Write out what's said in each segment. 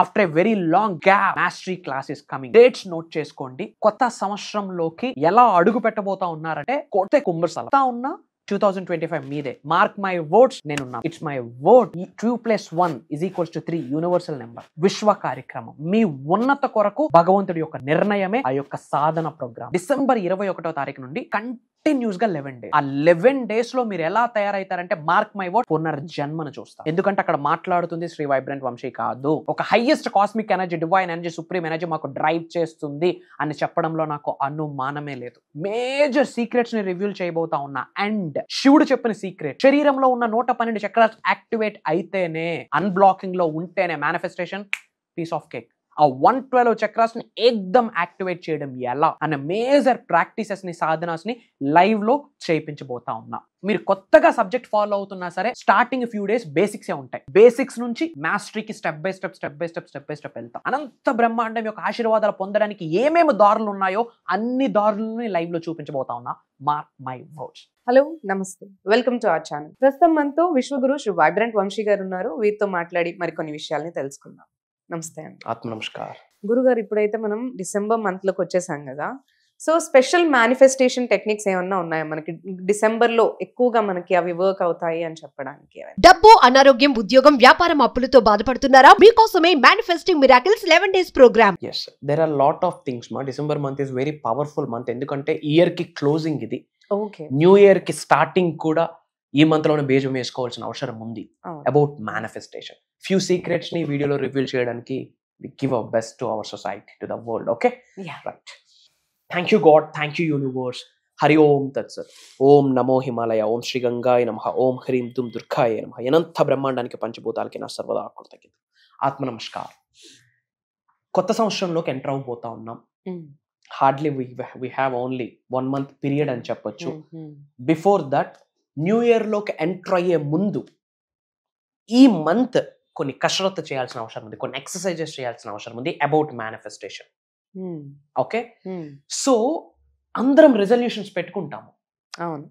After a very long gap mastery classes coming. Dates note చేసుకోండి. కొత్త సంవత్సరంలోకి ఎలా అడుగు పెట్టబోతా ఉన్నారంటే కొత్త కుంభస్థలం ఉన్న 2025 మీదే. మార్క్ మై వర్డ్స్, నేనున్నా. It's my word. 2+1 = 3 universal number. విశ్వ కార్యక్రమం మీ ఉన్నత కొరకు భగవంతుడి యొక్క నిర్ణయమే ఆ యొక్క సాధన ప్రోగ్రామ్. డిసెంబర్ 21వ తారీఖు నుండి కంటిన్యూస్ గా 11 days. ఆ 11 days లో మీరు ఎలా తయారైతారంటే మార్క్ మై వర్డ్ పునర్జన్మను చూస్తారు. ఎందుకంటే అక్కడ మాట్లాడుతుంది శ్రీ వైబ్రెంట్ వంశీ కాదు. ఒక highest cosmic energy, divine energy, supreme energy మాకు డ్రైవ్ చేస్తుంది అని చెప్పడంలో నాకు అనుమానమే లేదు. మేజర్ సీక్రెట్స్ ని రివీల్ చేయబోతా ఉన్నా. అండ్ శివుడు చెప్పిన సీక్రెట్, శరీరంలో ఉన్న 112 చక్రాలు యాక్టివేట్ అయితేనే, అన్బ్లాకింగ్ లో ఉంటేనే మేనిఫెస్టేషన్ పీస్ ఆఫ్ కేక్. ఆ 112 చక్రాస్ ని ఏకదమ్ యాక్టివేట్ చేయడం ఎలా అన్న మేజర్ ప్రాక్టీసెస్ ని, సాధనాస్ ని లైవ్ లో చేయించబోతా ఉన్నా. మీరు కొత్తగా సబ్జెక్ట్ ఫాలో అవుతున్నా సరే స్టార్టింగ్ ఫ్యూ డేస్ బేసిక్స్ ఉంటాయి. బేసిక్స్ నుంచి మాస్టరీకి స్టెప్ బై స్టెప్ వెళ్తాం. అనంత బ్రహ్మాండం యొక్క ఆశీర్వాదాలు పొందడానికి ఏమేమి దారులు ఉన్నాయో అన్ని దారులని లైవ్ లో చూపించబోతా ఉన్నా. Mark my words. హలో, నమస్తే, వెల్కమ్ టు అవర్ ఛానల్. ప్రస్తుతం మనతో విశ్వగురు శ్రీ వైబ్రెంట్ వంశీ గారు ఉన్నారు. వీరితో మాట్లాడి మరికొన్ని విషయాల్ని తెలుసుకుందాం. నమస్తే అండి. ఆత్మ నమస్కారం. గురుగారు, ఇప్పుడైతే మనం డిసెంబర్ మంత్ లోకి వచ్చేసాం కదా. సో స్పెషల్ మేనిఫెస్టేషన్ టెక్నిక్స్ ఏమన్నా ఉన్నాయా మనకి డిసెంబర్ లో ఎక్కువగా మనకి అవి వర్క్ అవుతాయి అని చెప్పడానికి? డబ్బు, అనారోగ్యం, ఉద్యోగం, వ్యాపారం, అప్పులతో బాధపడుతున్నారా? మీకోసమే manifesting miracles 11 days program. yes, there are lot of things ma. December month is very powerful month. ఎందుకంటే ఇయర్ కి క్లోజింగ్ ఇది. ఓకే, న్యూ ఇయర్ కి స్టార్టింగ్ కూడా ఈ మంత్ లోనే బేజం వేసుకోవాల్సిన అవసరం ఉంది. అబౌట్ మేనిఫెస్టేషన్ ఫ్యూ సీక్రెట్స్ ని వీడియోలో రివీల్ చేయడానికి we give our best to our society, to the world. Okay, yeah, right. Thank you God, thank you universe. Hari Om Tat Sat. Om Namo Himalaya, Om Shri Gangaya Namaha, Om Hrim Tum Durgaya Namaha. Yanantha బ్రహ్మాండానికి పంచభూతాలకి నా సర్వదా కృతజ్ఞత. ఆత్మ నమస్కారం. కొత్త సంవత్సరంలోకి enter అవబోతా ఉన్నాం. Hardly we have only 1 month period అని చెప్పొచ్చు. బిఫోర్ దట్ న్యూ ఇయర్ లోకి ఎంటర్ అయ్యే ముందు ఈ మంత్ కొన్ని కసరత్తు చేయాల్సిన అవసరం ఉంది, కొన్ని ఎక్సర్సైజెస్ చేయాల్సిన అవసరం ఉంది అబౌట్ మేనిఫెస్టేషన్. ఓకే, సో అందరం రెజల్యూషన్స్ పెట్టుకుంటాము. అవును,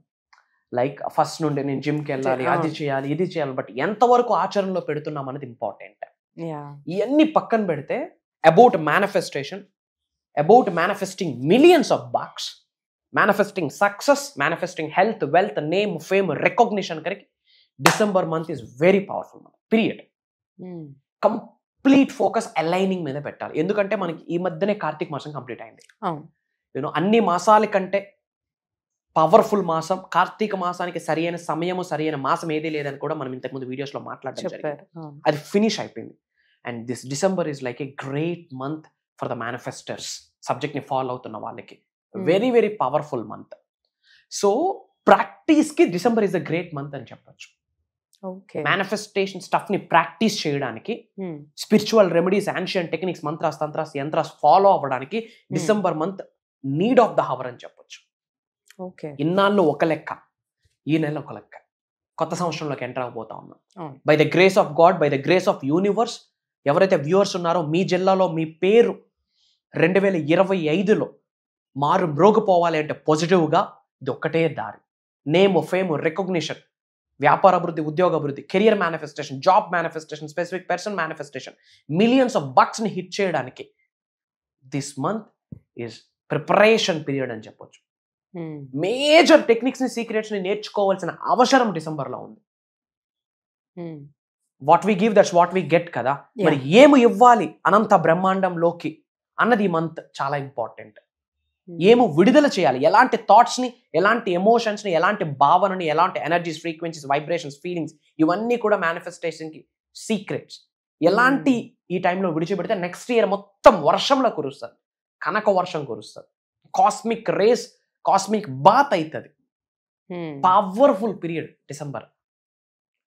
లైక్ ఫస్ట్ నుండి నేను జిమ్కి వెళ్ళాలి, అది చేయాలి, ఇది చేయాలి. బట్ ఎంతవరకు ఆచరణలో పెడుతున్నాం అనేది ఇంపార్టెంట్. ఇవన్నీ పక్కన పెడితే about manifestation, about manifesting millions of box, manifesting success, manifesting health, wealth, name, fame, recognition correct. December month is very powerful month period. Complete focus aligning మీద పెట్టాలి. ఎందుకంటే మనకి ఈ మధ్యనే కార్తీక మాసం కంప్లీట్ అయింది. యూనో అన్ని మాసాల కంటే పవర్ఫుల్ మాసం కార్తీక మాసానికి. సరైన సమయము, సరైన మాసం ఏదీ లేదని కూడా మనం ఇంతకుముందు వీడియోస్ లో మాట్లాడడం జరిగింది. అది ఫినిష్ అయిపోయింది. And this December is like a great month for the manifesters. Subject ని ఫాలో అవుతున్న వాళ్ళకి very very powerful month. So practice కి December is a great month అని చెప్పొచ్చు. మేనిఫెస్టేషన్ స్టఫ్ ని ప్రాక్టీస్ చేయడానికి, spiritual remedies, ancient techniques, mantras, tantras, yantras follow అవ్వడానికి December month need of the hour అని చెప్పొచ్చు. ఇన్నాళ్ళు ఒక లెక్క, ఈ నెల ఒక లెక్క. కొత్త సంవత్సరంలోకి ఎంటర్ అవబోతా ఉన్నాం. By the grace of God, by the grace of universe, ఎవరైతే వ్యూవర్స్ ఉన్నారో మీ జిల్లాలో మీ పేరు 2025లో మారు మ్రోగిపోవాలి అంటే పాజిటివ్గా ఇది ఒక్కటే దారి. నేమ్, ఫేమ్, రికగ్నిషన్, వ్యాపార అభివృద్ధి, ఉద్యోగ అభివృద్ధి, career manifestation, job manifestation, specific person manifestation, millions of bucks ని హిట్ చేయడానికి this month is preparation period అని చెప్పొచ్చు. మేజర్ టెక్నిక్స్ ని, సీక్రెట్స్ ని నేర్చుకోవాల్సిన అవసరం డిసెంబర్ లో ఉంది. What we give that's what we get కదా. మరి ఏమి ఇవ్వాలి అనంత బ్రహ్మాండంలోకి అన్నది ఈ మంత్ చాలా ఇంపార్టెంట్. ఏమో విడుదల చేయాలి, ఎలాంటి థాట్స్ ని, ఎలాంటి ఎమోషన్స్ ని, ఎలాంటి భావనని, ఎలాంటి ఎనర్జీస్, ఫ్రీక్వెన్సీస్, వైబ్రేషన్స్, ఫీలింగ్స్, ఇవన్నీ కూడా మేనిఫెస్టేషన్ కి సీక్రెట్స్. ఎలాంటి ఈ టైంలో విడిచిపెడితే నెక్స్ట్ ఇయర్ మొత్తం వర్షంలో కురుస్తుంది, కనక వర్షం కురుస్తుంది, కాస్మిక్ రేస్, కాస్మిక్ బాత్ అవుతుంది. Powerful period December.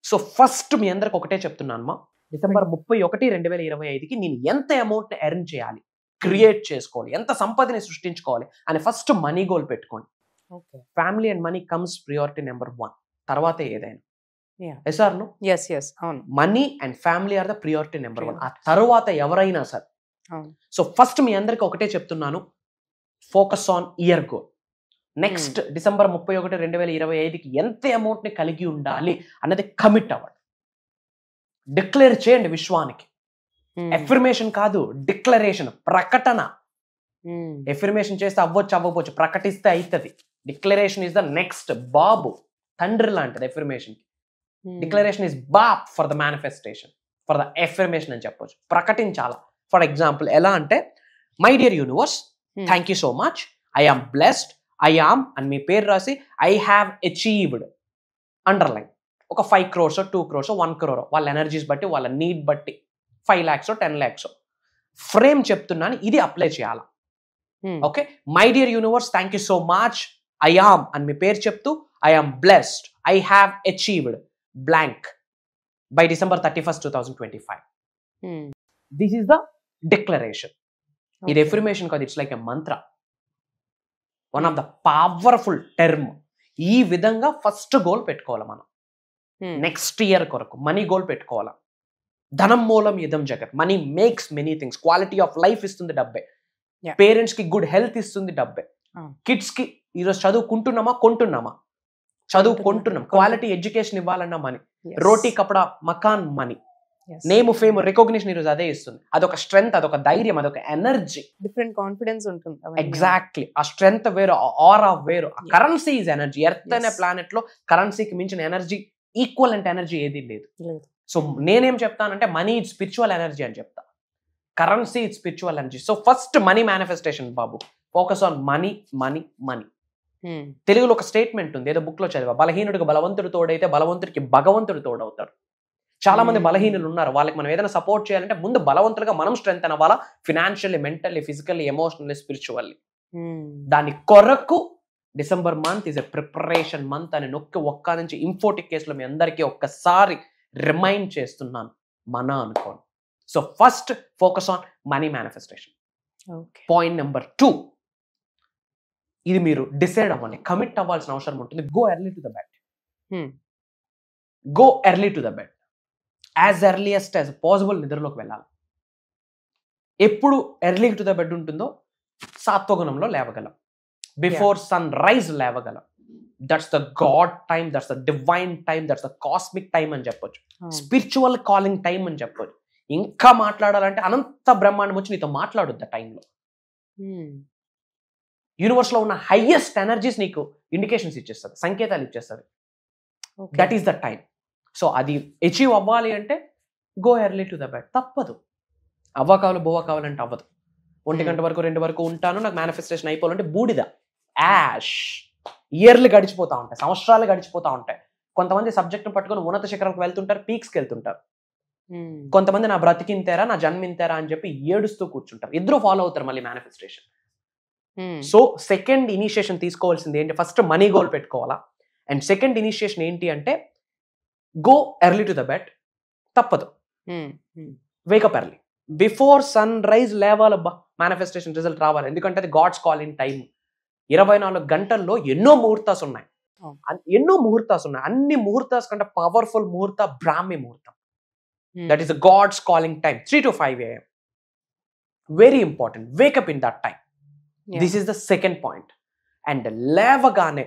So first మీ అందరికి ఒకటే చెప్తున్నాను మా, డిసెంబర్ 31, 2025కి నేను ఎంత అమౌంట్ ఎర్న్ చేయాలి, క్రియేట్ చేసుకోవాలి, ఎంత సంపదని సృష్టించుకోవాలి అని ఫస్ట్ మనీ గోల్ పెట్టుకోండి. Family and money comes priority number 1, తర్వాతే ఏదైనా. Money and family are the priority number 1, ఆ తర్వాత ఎవరైనా సార్. సో ఫస్ట్ మీ అందరికి ఒకటే చెప్తున్నాను, focus on year goal. Next December 31, 2025కి ఎంత అమౌంట్ ని కలిగి ఉండాలి అన్నది కమిట్ అవ్వండి, డిక్లేర్ చేయండి విశ్వానికి. ఎఫర్మేషన్ కాదు, డిక్లరేషన్, ప్రకటన. ఎఫర్మేషన్ చేస్తే అవ్వచ్చు, ప్రకటిస్తే అవుతుంది. Declaration is the next. బాబు తండ్రి లాంటిది ఎఫర్మేషన్. డిక్లరేషన్ ఇస్ బాప్ for the manifestation, for the affirmation అని చెప్పొచ్చు. ప్రకటించాలా. ఫర్ ఎగ్జాంపుల్ ఎలా అంటే, my dear universe, thank you so much, I am blessed, I am అని మీ పేరు రాసి ఐ హ్యావ్ అచీవ్డ్ అండర్లైన్ ఒక 5 crores 2 crores 1 crore వాళ్ళ ఎనర్జీస్ బట్టి, వాళ్ళ నీడ్ బట్టి 5 lakhs 10 lakhs ఫ్రేమ్ చెప్తున్నాను, ఇది అప్లై చేయాలా. Okay, my dear universe, thank you so much, I am అని మీ పేరు చెప్తూ I am blessed, I have achieved blank by December 31st 2025. This is the declaration. ఇది ఎఫర్మేషన్ కాదు, it's like a mantra, one of the powerful term. ఈ విధంగా first goal పెట్టుకోవాలి మనం. నెక్స్ట్ ఇయర్ కొరకు మనీ గోల్ పెట్టుకోవాలా. ధనం మూలం ఇదం జగత్. Money makes many things. Quality of life ఇస్తుంది డబ్బే. పేరెంట్స్ కి గుడ్ హెల్త్ ఇస్తుంది డబ్బే. కిడ్స్ కి ఈరోజు చదువుకుంటున్నామా, కొంటున్నామా? చదువుకుంటున్నాం. క్వాలిటీ ఎడ్యుకేషన్ ఇవ్వాలన్నా మనీ. రోటీ కపడా మకాన్ మనీ. నేమ్ ఫేమ్ రికగ్నిషన్ ఈరోజు అదే ఇస్తుంది. అదొక స్ట్రెంగ్త్, అదొక ధైర్యం, అదొక ఎనర్జీ, డిఫరెంట్ కాన్ఫిడెన్స్ ఉంటుంది. ఎగ్జాక్ట్లీ. ఆ స్ట్రెంగ్త్ వేరు, ఆరా వేరు. Currency is energy. ఎర్త్ అనే ప్లానెట్ లో కరెన్సీకి మించిన ఎనర్జీ, ఈక్వలెంట్ ఎనర్జీ ఏది లేదు. సో నేనేం చెప్తానంటే, మనీ ఇట్ స్పిరిచువల్ ఎనర్జీ అని చెప్తా, currency it spiritual energy. So first money manifestation Babu, focus on money, money, money. తెలుగులో ఒక స్టేట్మెంట్ ఉంది, ఏదో బుక్ లో చదివా, బలహీనుడికి బలవంతుడు తోడైతే బలవంతుడికి భగవంతుడు తోడవుతాడు. చాలా మంది బలహీనులు ఉన్నారు, వాళ్ళకి మనం ఏదైనా సపోర్ట్ చేయాలంటే ముందు బలవంతులుగా మనం స్ట్రెంత్ అవ్వాలా, financially, mentally, physically, emotionally, spiritually. దాని కొరకు December month is a preparation month అని నొక్కి ఒక్క నుంచి ఇంఫోటిక్ కేసులో మీ అందరికీ ఒక్కసారి రిమైండ్ చేస్తున్నాను, మన అనుకోండి. So first focus on money manifestation. Point number 2, ఇది మీరు డిసైడ్ అవ్వండి, కమిట్ అవ్వాల్సిన అవసరం ఉంటుంది. Go early to the bed. Go early to the bed. As earliest as possible నిద్రలోకి వెళ్ళాలి. ఎప్పుడు ఎర్లీ టు ద బెడ్ ఉంటుందో సాత్వగుణంలో లేవగలం. బిఫోర్ సన్ రైజ్ లేవగలం. That's the god time, that's the divine time, that's the cosmic time అని చెప్పొచ్చు. Spiritual calling time అని చెప్పొచ్చు. ఇంకా మాట్లాడాలంటే అనంత బ్రహ్మాండం వచ్చి నీతో మాట్లాడుద్ది ఆ టైంలో. యూనివర్స్ లో ఉన్న హైయెస్ట్ ఎనర్జీస్ నీకు ఇండికేషన్స్ ఇచ్చేస్తుంది, సంకేతాలు ఇచ్చేస్తుంది. That is the time. So అది అచీవ్ అవ్వాలి అంటే go early to the bed. తప్పదు. అవ్వ కావాలి, బువ్వ కావాలంటే అవ్వదు. 1 గంట వరకు 2 వరకు ఉంటాను, నాకు మేనిఫెస్టేషన్ అయిపోవాలంటే బూడిద, యాష్. ఇయర్లు గడిచిపోతా ఉంటాయి, సంవత్సరాలు గడిచిపోతా ఉంటాయి. కొంతమంది సబ్జెక్ట్ పట్టుకొని ఉన్నత శిఖరంకి వెళ్తుంటారు, పీక్స్కి వెళ్తుంటారు. కొంతమంది నా బ్రతికింతారా, నా జన్మింతారా అని చెప్పి ఏడుస్తూ కూర్చుంటారు. ఇద్దరు ఫాలో అవుతారు మళ్ళీ మేనిఫెస్టేషన్. సో సెకండ్ ఇనిషియేషన్ తీసుకోవాల్సింది ఏంటి, ఫస్ట్ మనీ గోల్ పెట్టుకోవాలా. అండ్ సెకండ్ ఇనిషియేషన్ ఏంటి అంటే go early to the bed. తప్పదు, wake up early, before sun rise లేవాలబ్బా, మేనిఫెస్టేషన్ రిజల్ట్ రావాలి. ఎందుకంటే అది గాడ్స్ కాలింగ్ టైం. 24 గంటల్లో ఎన్నో ముహూర్తాస్ ఉన్నాయి, అన్ని ముహూర్తాస్ కంటే పవర్ఫుల్ ముహూర్త బ్రాహ్మీ ముహూర్తం. That is the God's calling time, 3 to 5 AM. Very important, wake up in that time. This is the second point. And లేవగానే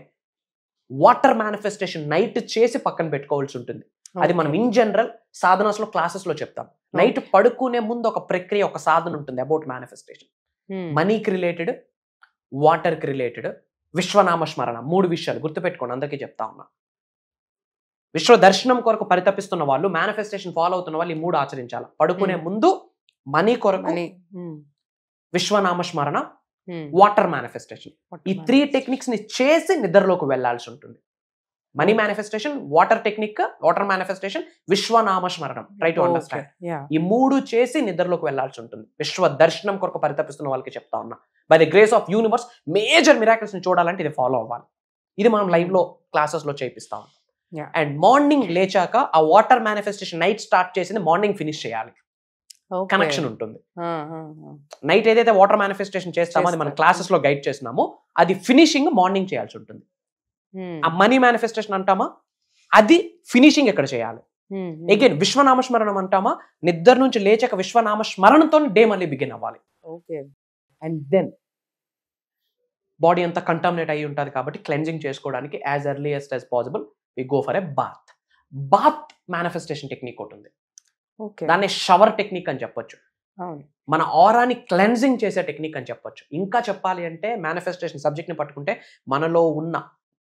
వాటర్ మేనిఫెస్టేషన్ నైట్ చేసి పక్కన పెట్టుకోవాల్సి ఉంటుంది. అది మనం ఇన్ జనరల్ సాధనాస్ లో, క్లాసెస్ లో చెప్తాం. నైట్ పడుకునే ముందు ఒక ప్రక్రియ, ఒక సాధన ఉంటుంది అబౌట్ మేనిఫెస్టేషన్. మనీకి రిలేటెడ్, వాటర్ కి రిలేటెడ్, విశ్వనామ స్మరణ. 3 విషయాలు గుర్తుపెట్టుకోండి, అందరికీ చెప్తా ఉన్నా. విశ్వ దర్శనం కొరకు పరితపిస్తున్న వాళ్ళు, మేనిఫెస్టేషన్ ఫాలో అవుతున్న వాళ్ళు ఈ 3 ఆచరించాలి. పడుకునే ముందు మనీ కొరకు విశ్వనామ స్మరణ, వాటర్ మేనిఫెస్టేషన్. ఈ 3 టెక్నిక్స్ ని చేసి నిద్రలోకి వెళ్లాల్సి ఉంటుంది. Money manifestation, water technique, water manifestation, విశ్వనామ స్మరణం. Try to understand. ఈ 3 చేసి నిద్రలోకి వెళ్లాల్సి ఉంటుంది. విశ్వ దర్శనం కొరకు పరితపిస్తున్న వాళ్ళకి చెప్తా ఉన్నా. By the grace of universe major miracles ని చూడాలంటే ఇది ఫాలో అవ్వాలి. ఇది మనం లైవ్ లో క్లాసెస్ లో చేపిస్తా ఉన్నాం. అండ్ మార్నింగ్ లేచాక ఆ వాటర్ మేనిఫెస్టేషన్ నైట్ స్టార్ట్ చేసింది మార్నింగ్ ఫినిష్ చేయాలి. కనెక్షన్ ఉంటుంది. నైట్ ఏదైతే వాటర్ మేనిఫెస్టేషన్ చేస్తామో అది మన క్లాసెస్ లో గైడ్ చేస్తున్నామో అది ఫినిషింగ్ మార్నింగ్ చేయాల్సి ఉంటుంది. ఆ మనీ మేనిఫెస్టేషన్ అంటామా, అది ఫినిషింగ్ ఎక్కడ చేయాలి. అగైన్ విశ్వనామస్మరణం అంటామా, నిద్ర నుంచి లేచాక విశ్వనామ స్మరణతో డే మళ్ళీ బిగిన్ అవ్వాలి. అండ్ దెన్ బాడీ అంతా కంటామినేట్ అయ్యి ఉంటుంది కాబట్టి క్లెన్జింగ్ చేసుకోవడానికి as earliest as possible we go for a bath. Bath manifestation technique ఒకటి ఉంది. ఓకే. దాన్ని షవర్ టెక్నిక్ అని చెప్పొచ్చు. అవును. మన ఆరాని క్లెన్జింగ్ చేసే టెక్నిక్ అని చెప్పొచ్చు. ఇంకా చెప్పాలి అంటే మేనిఫెస్టేషన్ సబ్జెక్ట్ని పట్టుకుంటే మనలో ఉన్న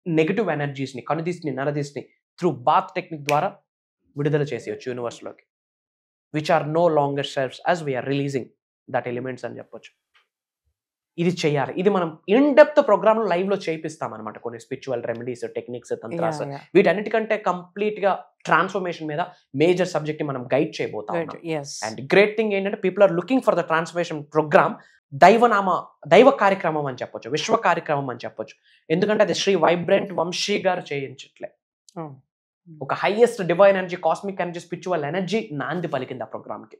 నెగిటివ్ ఎనర్జీస్ని, కనుదీస్ని, నరదీస్ని త్రూ బాత్ టెక్నిక్ ద్వారా విడుదల చేసేయచ్చు యూనివర్స్లోకి, which are no longer selfs as we are releasing that elements అని చెప్పొచ్చు. ఇది చేయాలి. ఇది మనం ఇన్ డెప్త్ ప్రోగ్రామ్లో లైవ్లో చేయిస్తాం అనమాట. కొన్ని స్పిరిచువల్ రెమెడీస్, టెక్నిక్స్, తంత్రాస్, వీటన్నిటికంటే కంప్లీట్గా ట్రాన్స్ఫర్మేషన్ మీద మేజర్ సబ్జెక్ట్ని మనం గైడ్ చేయబోతాం. అండ్ గ్రేట్ థింగ్ ఏంటంటే people are looking for the transformation program దైవ కార్యక్రమం అని చెప్పొచ్చు, విశ్వ కార్యక్రమం అని చెప్పొచ్చు. ఎందుకంటే అది శ్రీ వైబ్రెంట్ వంశీ గారు చేయించట్లే. ఒక highest divine energy, cosmic energy, spiritual energy నాంది పలికింది ఆ ప్రోగ్రామ్కి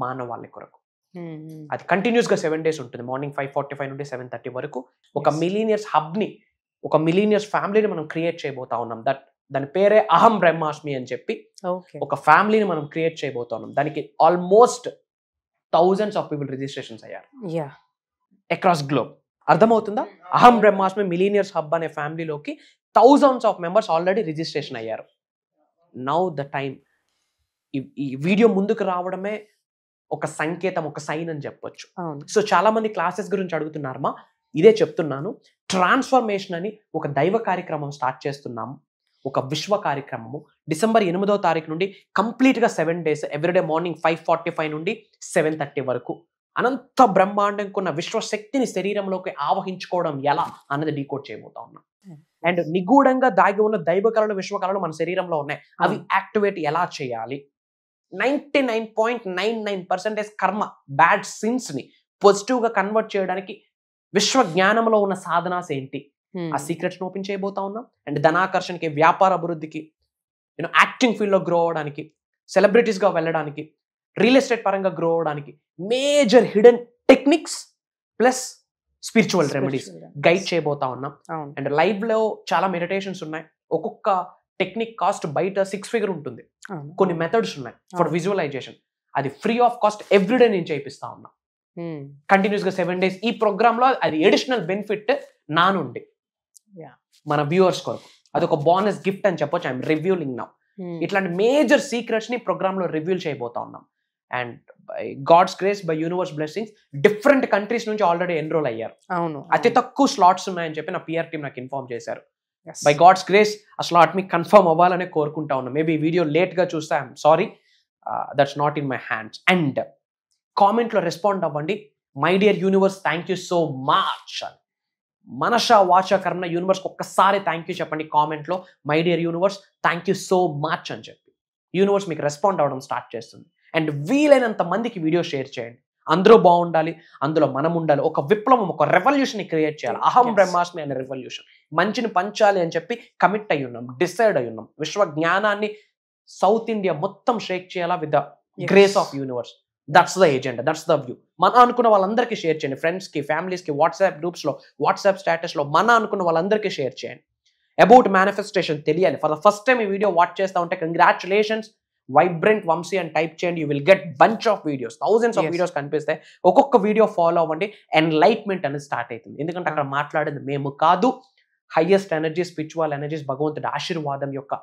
మానవాళి కొరకు. అది కంటిన్యూస్ గా 7 days ఉంటుంది. మార్నింగ్ 5:45 నుండి 7:30 వరకు ఒక మిలీనియర్స్ హబ్ ని, ఒక మిలీనియర్స్ ఫ్యామిలీని మనం క్రియేట్ చేయబోతా ఉన్నాం. దాని పేరే అహం బ్రహ్మాస్మి అని చెప్పి ఒక ఫ్యామిలీని మనం క్రియేట్ చేయబోతా ఉన్నాం. దానికి almost thousands of people registrations అయ్యారు అక్రాస్ గ్లోబ్. అర్థమవుతుందా? అహం బ్రహ్మాస్మి మిలీనియర్స్ హబ్ అనే ఫ్యామిలీలోకి thousands of members already registration అయ్యారు. Now the time. ఈ వీడియో ముందుకు రావడమే ఒక సంకేతం, ఒక సైన్ అని చెప్పొచ్చు. సో చాలా మంది క్లాసెస్ గురించి అడుగుతున్నారమ్మా, ఇదే చెప్తున్నాను. ట్రాన్స్ఫర్మేషన్ అని ఒక దైవ కార్యక్రమం స్టార్ట్ చేస్తున్నాము, ఒక విశ్వ కార్యక్రమము. December 8వ తారీఖు నుండి కంప్లీట్గా 7 days, ఎవ్రీడే మార్నింగ్ 5:45 నుండి 7:30 వరకు అనంత బ్రహ్మాండంకున్న విశ్వశక్తిని శరీరంలోకి ఆవహించుకోవడం ఎలా అన్నది డీకోడ్ చేయబోతా ఉన్నాం. అండ్ నిగూఢంగా దాగి ఉన్న దైవ కళలు, విశ్వ కళలు మన శరీరంలో ఉన్నాయి. అవి యాక్టివేట్ ఎలా చేయాలి? 99.99% కర్మ, బ్యాడ్ సిన్స్ ని పాజిటివ్ గా కన్వర్ట్ చేయడానికి విశ్వ జ్ఞానంలో ఉన్న సాధనాస్ ఏంటి, ఆ సీక్రెట్స్ ఓపెన్ చేయబోతా ఉన్నాం. అండ్ ధనాకర్షణకి, వ్యాపార అభివృద్ధికి, యాక్టింగ్ ఫీల్డ్ లో గ్రో అవడానికి, సెలబ్రిటీస్ గా వెళ్ళడానికి, రియల్ ఎస్టేట్ పరంగా గ్రో అవడానికి major hidden techniques plus spiritual remedies guide చేయబోతా ఉన్నాం. అండ్ లైవ్ లో చాలా మెడిటేషన్స్ ఉన్నాయి. ఒక్కొక్క టెక్నిక్ కాస్ట్ బయట 6 figure ఉంటుంది. కొన్ని మెథడ్స్ ఉన్నాయి ఫర్ విజువలైజేషన్. అది ఫ్రీ ఆఫ్ కాస్ట్ ఎవ్రీడే నేను చేయిస్తా ఉన్నా కంటిన్యూస్ గా 7 days. ఈ ప్రోగ్రామ్ లో అది ఎడిషనల్ బెనిఫిట్ నా నుండి మన వ్యూవర్స్ కొరకు, అది ఒక బోనస్ గిఫ్ట్ అని చెప్పొచ్చు. I'm revealing now. ఇట్లాంటి మేజర్ సీక్రెట్స్ ని ప్రోగ్రామ్ లో రివ్యూల్ చేయబోతా ఉన్నాం. And by God's grace, by universe blessings different countries నుంచి ఆల్రెడీ ఎన్రోల్ అయ్యారు. అతి తక్కువ స్లాట్స్ ఉన్నాయని చెప్పి నా పిఆర్ టీమ్ నాకు ఇన్ఫార్మ్ చేశారు. బై గాడ్స్ గ్రేస్ ఆ స్లాట్ మీకు కన్ఫర్మ్ అవ్వాలనే కోరుకుంటా ఉన్నా. మేబీ వీడియో లేట్ గా చూస్తే I'm sorry, that's not in my hands. And comment లో రెస్పాండ్ అవ్వండి. My dear universe, thank you so much అని మనష వాచ కర్మ యూనివర్స్ ఒక్కసారి థ్యాంక్ యూ చెప్పండి కామెంట్ లో. My dear universe, thank you so much అని చెప్పి యూనివర్స్ మీకు రెస్పాండ్ అవ్వడం స్టార్ట్ చేస్తుంది. అండ్ వీలైనంత మందికి వీడియో షేర్ చేయండి. అందరూ బాగుండాలి, అందులో మనం ఉండాలి. ఒక విప్లవం, ఒక రెవల్యూషన్ క్రియేట్ చేయాలి. అహం బ్రహ్మాస్మి అనే రెవల్యూషన్, మంచిని పంచాలి అని చెప్పి కమిట్ అయి ఉన్నాం, డిసైడ్ అయి ఉన్నాం. విశ్వ జ్ఞానాన్ని సౌత్ ఇండియా మొత్తం షేక్ చేయాలా with the grace of universe. That's the agenda, that's the view. మన అనుకున్న వాళ్ళందరికీ షేర్ చేయండి. ఫ్రెండ్స్ కి, ఫ్యామిలీస్ కి, వాట్సాప్ గ్రూప్స్ లో, వాట్సాప్ స్టేటస్ లో మన అనుకున్న వాళ్ళందరికీ షేర్ చేయండి. అబౌట్ మేనిఫెస్టేషన్ తెలియాలి. ఫర్ ద ఫస్ట్ టైం ఈ వీడియో వాచ్ చేస్తా ఉంటే కంగ్రాచులేషన్స్, వైబ్రెంట్ వంశీ అని టైప్ చేయండి. You will get bunch of videos, thousands of videos కనిపిస్తాయి. ఒక్కొక్క వీడియో ఫాలో అవ్వండి. ఎన్లైట్మెంట్ అనేది స్టార్ట్ అవుతుంది. ఎందుకంటే అక్కడ మాట్లాడేది మేము కాదు, హైయెస్ట్ ఎనర్జీ, స్పిరిచువల్ ఎనర్జీస్, భగవంతుడి ఆశీర్వాదం యొక్క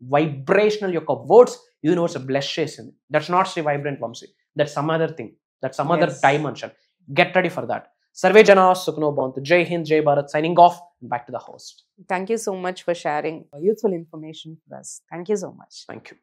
వైబ్రేషనల్ యొక్క వర్డ్స్ యూనివర్స్ బ్లెస్ చేసింది. That's not Shri vibrant Vamshi, that's some other thing, that's some other dimension. Get ready for that. Sarve Jana Sukhno Bhavantu. Jai Hind, Jai Bharat. Signing off. Back to the host. Thank you so much for sharing useful information for us. Thank you so much. Thank you.